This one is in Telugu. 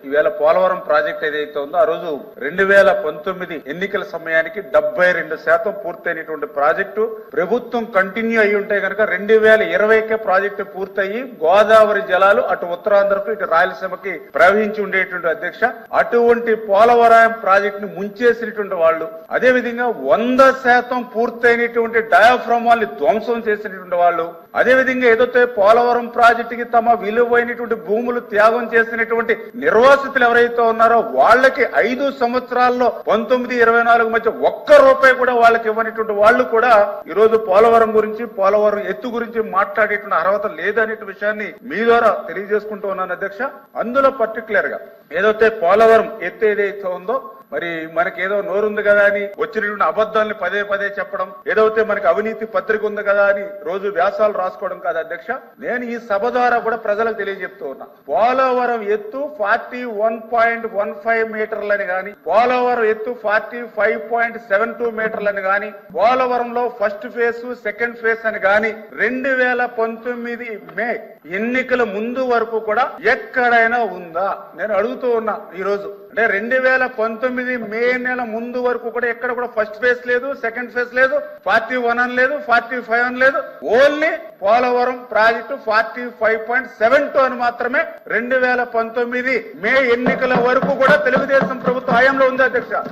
ఈవేళ పోలవరం ప్రాజెక్ట్ ఏదైతే ఉందో ఆ రోజు 2019 ఎన్నికల సమయానికి 72% పూర్తయినటువంటి ప్రాజెక్టు ప్రభుత్వం కంటిన్యూ అయి ఉంటే కనుక 2020కే ప్రాజెక్టు పూర్తయి గోదావరి జలాలు అటు ఉత్తరాంధ్రకు ఇటు రాయలసీమకి ప్రవహించి ఉండేటువంటి అధ్యక్ష అటువంటి పోలవరం ప్రాజెక్ట్ ని ముంచేసినటువంటి వాళ్ళు అదే విధంగా 100% పూర్తయినటువంటి డయాఫ్రమ్ వాళ్ళని ధ్వంసం చేసినటువంటి వాళ్ళు అదే విధంగా ఏదైతే పోలవరం ప్రాజెక్టుకి తమ విలువైనటువంటి భూములు త్యాగం చేసినటువంటి నిర్వాసితులు ఎవరైతే ఉన్నారో వాళ్ళకి 5 సంవత్సరాల్లో 19-24 మధ్య ఒక్క రూపాయి కూడా వాళ్ళకి ఇవ్వనటువంటి వాళ్ళు కూడా ఈ రోజు పోలవరం గురించి పోలవరం ఎత్తు గురించి మాట్లాడేటువంటి అర్హత లేదనే విషయాన్ని మీ ద్వారా తెలియజేసుకుంటూ ఉన్నాను అధ్యక్ష. అందులో పర్టికులర్ గా ఏదైతే పోలవరం ఎత్తు ఏదైతే ఉందో మరి మనకి ఏదో నోరుంది కదా అని వచ్చినటువంటి అబద్ధాలని పదే పదే చెప్పడం, ఏదైతే మనకి అవినీతి పత్రిక ఉంది కదా అని రోజు వ్యాసాలు రాసుకోవడం కాదు అధ్యక్ష. నేను ఈ సభ ద్వారా కూడా ప్రజలకు తెలియజెప్తూ ఉన్నా, పోలవరం ఎత్తు 41.15 మీటర్లని గాని, పోలవరం ఎత్తు 45.72 మీటర్లని గాని, పోలవరంలో ఫస్ట్ ఫేజ్ సెకండ్ ఫేజ్ అని గాని 2019 మే ఎన్నికల ముందు వరకు కూడా ఎక్కడైనా ఉందా నేను అడుగుతూ ఉన్నా. ఈ రోజు అంటే 2019 మే నెల ముందు వరకు కూడా ఎక్కడ కూడా ఫస్ట్ ఫేజ్ లేదు, సెకండ్ ఫేజ్ లేదు, 41 అని లేదు, 45 అని లేదు, ఓన్లీ పోలవరం ప్రాజెక్టు 45.72 అని మాత్రమే 2019 మే ఎన్నికల వరకు కూడా తెలుగుదేశం ప్రభుత్వ హయాంలో ఉంది అధ్యక్ష.